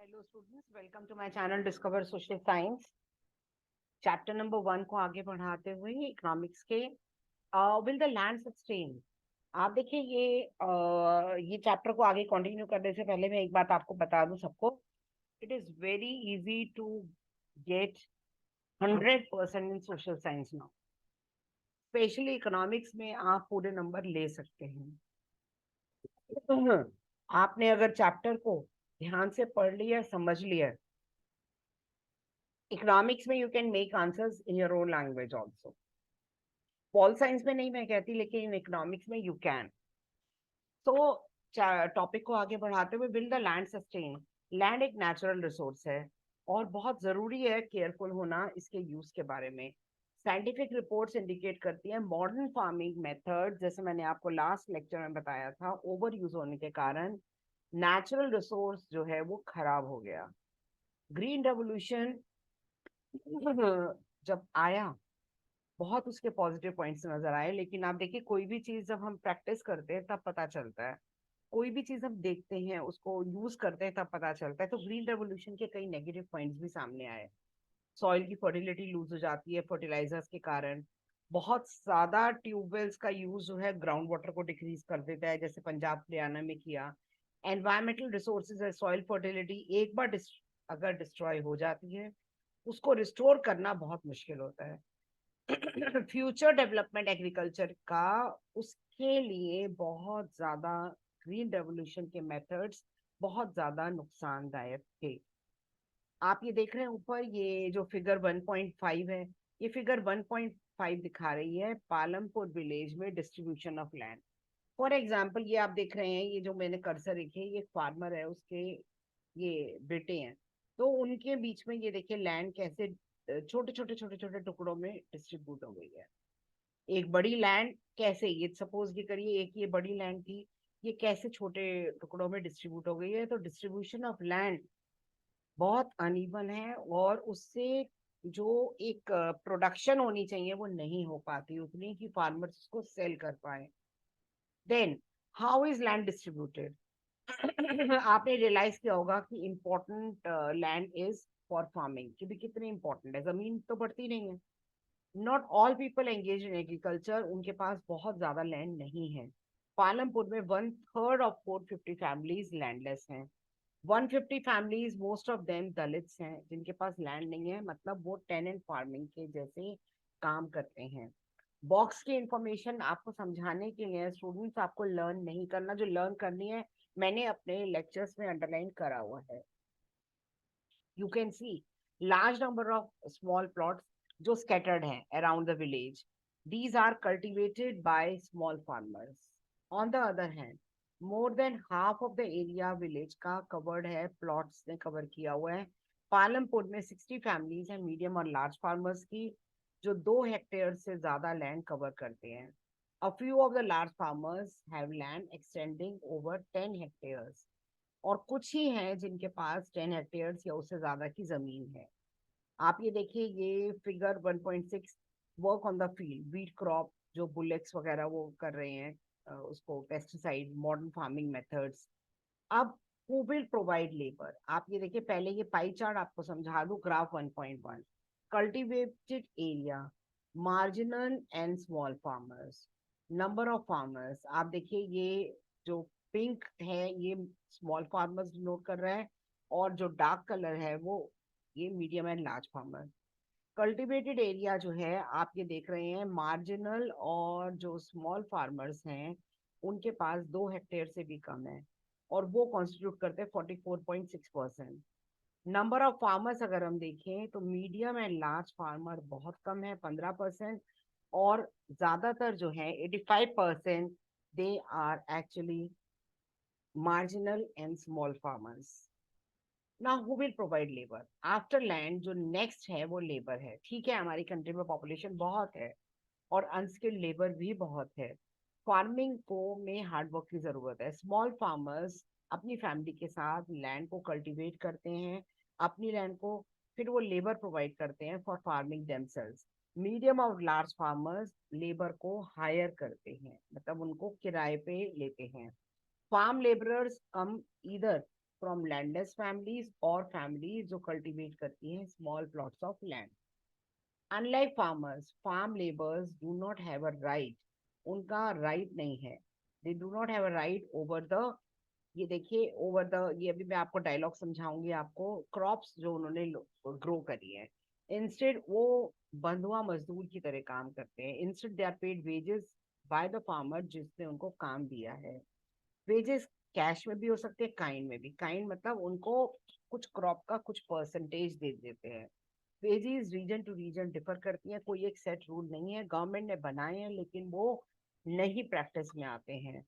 Hello students, welcome to my channel discover social science. Chapter number 1 को आगे बढ़ाते हुए इकोनॉमिक्स के विल द लैंड सस्टेन। आप देखिए ये चैप्टर को आगे कंटिन्यू करने से पहले मैं एक बात आपको बता दूं सबको। It is very easy to get 100% in social science now. Specially economics में आप पूरे नंबर ले सकते हैं। आपने अगर चैप्टर को ध्यान से पढ़ लिया, समझ लिया, इकोनॉमिक्स में you can make answers in your own language also. Pol science में नहीं मैं कहती, लेकिन इन इकोनॉमिक्स में यू कैन। तो टॉपिक को आगे बढ़ाते हुए, will the land sustain. Land एक नेचुरल रिसोर्स है और बहुत जरूरी है केयरफुल होना इसके यूज के बारे में। साइंटिफिक रिपोर्ट्स इंडिकेट करती है मॉडर्न फार्मिंग मेथड, जैसे मैंने आपको लास्ट लेक्चर में बताया था, ओवर यूज होने के कारण नेचुरल रिसोर्स जो है वो खराब हो गया। ग्रीन रेवोल्यूशन जब आया, बहुत उसके पॉजिटिव पॉइंट्स नजर आए, लेकिन आप देखिए कोई भी चीज जब हम प्रैक्टिस करते हैं तब पता चलता है। कोई भी चीज हम देखते हैं, उसको यूज करते हैं, तब पता चलता है। तो ग्रीन रेवोल्यूशन के कई नेगेटिव पॉइंट्स भी सामने आए। सॉइल की फर्टिलिटी लूज हो जाती है फर्टिलाइजर्स के कारण। बहुत ज्यादा ट्यूबवेल्स का यूज जो है ग्राउंड वाटर को डिक्रीज कर देता है, जैसे पंजाब हरियाणा में किया। एनवायरमेंटल रिसोर्सेज है, सॉइल फर्टिलिटी एक बार अगर डिस्ट्रॉय हो जाती है, उसको रिस्टोर करना बहुत मुश्किल होता है। फ्यूचर डेवलपमेंट एग्रीकल्चर का, उसके लिए बहुत ज्यादा ग्रीन रेवोल्यूशन के मेथड्स बहुत ज्यादा नुकसानदायक थे। आप ये देख रहे हैं ऊपर, ये जो फिगर 1.5 है, ये फिगर 1.5 दिखा रही है पालमपुर विलेज में distribution of land. For example, ये आप देख रहे हैं, ये जो मैंने कर्सर रखे, ये फार्मर है, उसके ये बेटे हैं। तो उनके बीच में ये देखिए लैंड कैसे छोटे छोटे छोटे छोटे टुकड़ों में डिस्ट्रीब्यूट हो गई है। एक बड़ी लैंड कैसे, ये सपोज ये करिए, एक ये बड़ी लैंड थी, ये कैसे छोटे टुकड़ों में डिस्ट्रीब्यूट हो गई है। तो डिस्ट्रीब्यूशन ऑफ लैंड बहुत अनइवन है, और उससे जो एक प्रोडक्शन होनी चाहिए वो नहीं हो पाती उतनी कि फार्मर्स उसको सेल कर पाए। Then how is land distributed? आपने रियलाइज किया होगा कि important land is for farming, कि भी कितनी इंपॉर्टेंट है, जमीन तो बढ़ती नहीं है। Not all people engage in agriculture, उनके पास बहुत ज्यादा लैंड नहीं है। पालमपुर में 1/3 ऑफ 450 फैमिलीज लैंडलेस हैं। 150 families, most of them Dalits हैं, जिनके पास लैंड नहीं है, मतलब वो टेनेंट फार्मिंग के जैसे काम करते हैं। बॉक्स की इंफॉर्मेशन आपको समझाने के लिए, स्टूडेंट्स आपको लर्न नहीं करना, जो लर्न करनी है मैंने अपने लेक्चर्स में अंडरलाइन करा हुआ है। You can see large number of small plots जो scattered हैं around the village, these are cultivated by small farmers. On the other hand, more than half of the area village का covered है, plots ने cover किया हुआ है। पालमपुर में 60 families हैं, मीडियम और लार्ज फार्मर्स की, जो 2 हेक्टेयर से ज्यादा लैंड कवर करते हैं। A few of the large farmers have land extending over 10 hectares, और कुछ ही हैं जिनके पास 10 हेक्टेयर्स या उससे ज्यादा की जमीन है। आप ये देखिए, ये figure 1.6, work on the field, wheat crop, जो बुलेट्स वगैरह वो कर रहे हैं, उसको पेस्टिसाइड, मॉडर्न फार्मिंग मेथड्स। अब हु विल प्रोवाइड लेबर? आप ये देखिए, पहले ये पाई चार्ट आपको समझा दूं, graph 1.1, cultivated area, marginal and small farmers, number of farmers. आप देखिए ये जो पिंक है ये स्मॉल फार्मर्स डिनोट कर रहा है, और जो डार्क कलर है वो ये medium and large farmer. Cultivated area जो है आप ये देख रहे हैं, मार्जिनल और जो स्मॉल फार्मर्स हैं उनके पास 2 हेक्टेयर से भी कम है, और वो कॉन्स्टिट्यूट करते हैं 44.6%। नंबर ऑफ फार्मर्स अगर हम देखें तो मीडियम एंड लार्ज फार्मर बहुत कम है, 15%, और ज्यादातर जो है 85%, they are actually marginal and small farmers. ना who will provide labour after land? जो नेक्स्ट है वो लेबर है। ठीक है, हमारी कंट्री में पॉपुलेशन बहुत है और अनस्किल्ड लेबर भी बहुत है। फार्मिंग को में हार्ड वर्क की जरूरत है। स्मॉल फार्मर्स अपनी फैमिली के साथ लैंड को कल्टीवेट करते हैं, अपनी लैंड को, फिर वो लेबर प्रोवाइड करते हैं फॉर फार्मिंग देमसेल्व्स। मीडियम और लार्ज फार्मर्स लेबर को हायर करते हैं, मतलब उनको किराए पे लेते हैं। Farm labourers come either from landless families और फैमिलीज जो कल्टीवेट करती हैं small plots of land. Unlike farmers, farm labours do not have a right, उनका राइट नहीं है। They do not have a right over the, ये देखिए over the, ये अभी मैं आपको डायलॉग समझाऊंगी आपको, क्रॉप्स जो उन्होंने ग्रो करी है। इंस्टेड वो बंधुआ मजदूर की तरह काम करते हैं। Instead they are paid wages by the farmer जिसने उनको काम दिया है। वेजेस कैश में भी हो सकते हैं, काइंड में भी। काइंड मतलब उनको कुछ क्रॉप का कुछ परसेंटेज दे देते हैं। Wages region to region differ करती हैं, कोई एक सेट रूल नहीं है, गवर्नमेंट ने बनाए हैं लेकिन वो नहीं प्रैक्टिस में आते हैं।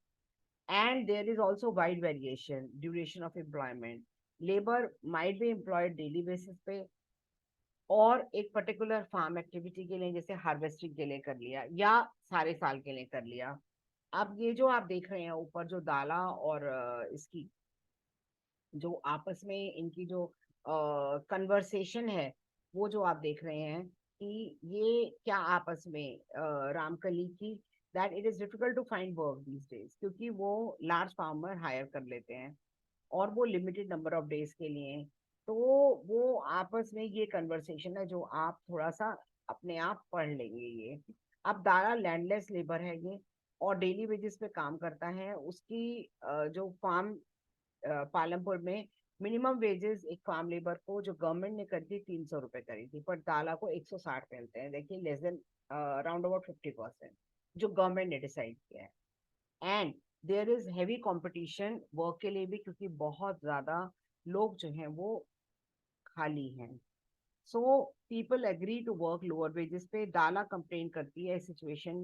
And there is also wide variation duration of employment. Labor might be employed daily basis पे, और एक पर्टिकुलर फार्म एक्टिविटी के लिए जैसे हार्वेस्टिंग के लिए कर लिया या सारे साल के लिए कर लिया। अब ये जो आप देख रहे हैं ऊपर जो दाला और इसकी जो आपस में इनकी जो कन्वर्सेशन है, वो जो आप देख रहे हैं कि ये क्या आपस में रामकली की, that it is difficult to find work these days, क्योंकि वो लार्ज फार्मर हायर कर लेते हैं और वो लिमिटेड नंबर ऑफ डेज के लिए। तो वो आपस में ये कन्वर्सेशन है जो आप थोड़ा सा अपने आप पढ़ लेंगे ये। अब दारा लैंडलेस लेबर है ये, और डेली वेजेस पे काम करता है। उसकी जो फार्म पालमपुर में मिनिमम वेजेस एक फार्म लेबर को जो गवर्नमेंट ने कर दी 300 रुपए करी थी, पर दाला को 160 मिलते हैं। देखिए लेस देन अराउंड अबाउट 50% जो गवर्नमेंट ने डिसाइड किया है। And there is heavy competition work के लिए भी, क्योंकि बहुत ज्यादा लोग जो हैं वो खाली हैं। So people agree to work lower wages पे। दाला कंप्लेन करती है सिचुएशन,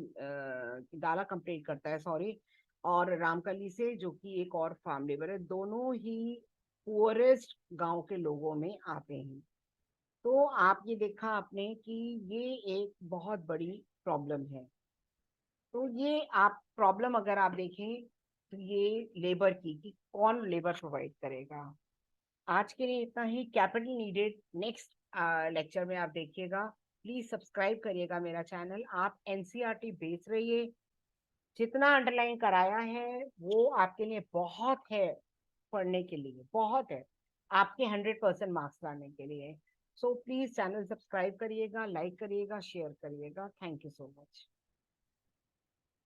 दाला कंप्लेन करता है सॉरी, और रामकली से जो कि एक और फार्म लेबर है, दोनों ही पुअरेस्ट गांव के लोगों में आते हैं। तो आप ये देखा आपने कि ये एक बहुत बड़ी प्रॉब्लम है। तो ये आप प्रॉब्लम अगर आप देखें तो ये लेबर की, कि कौन लेबर प्रोवाइड करेगा। आज के लिए इतना ही। कैपिटल नीडेड नेक्स्ट लेक्चर में आप देखिएगा। प्लीज सब्सक्राइब करिएगा मेरा चैनल। आप एनसीईआरटी बेच रहिए, जितना अंडरलाइन कराया है वो आपके लिए बहुत है, पढ़ने के लिए बहुत है, आपके 100% मार्क्स लाने के लिए। सो प्लीज चैनल सब्सक्राइब करिएगा, लाइक करिएगा, शेयर करिएगा। Thank you so much.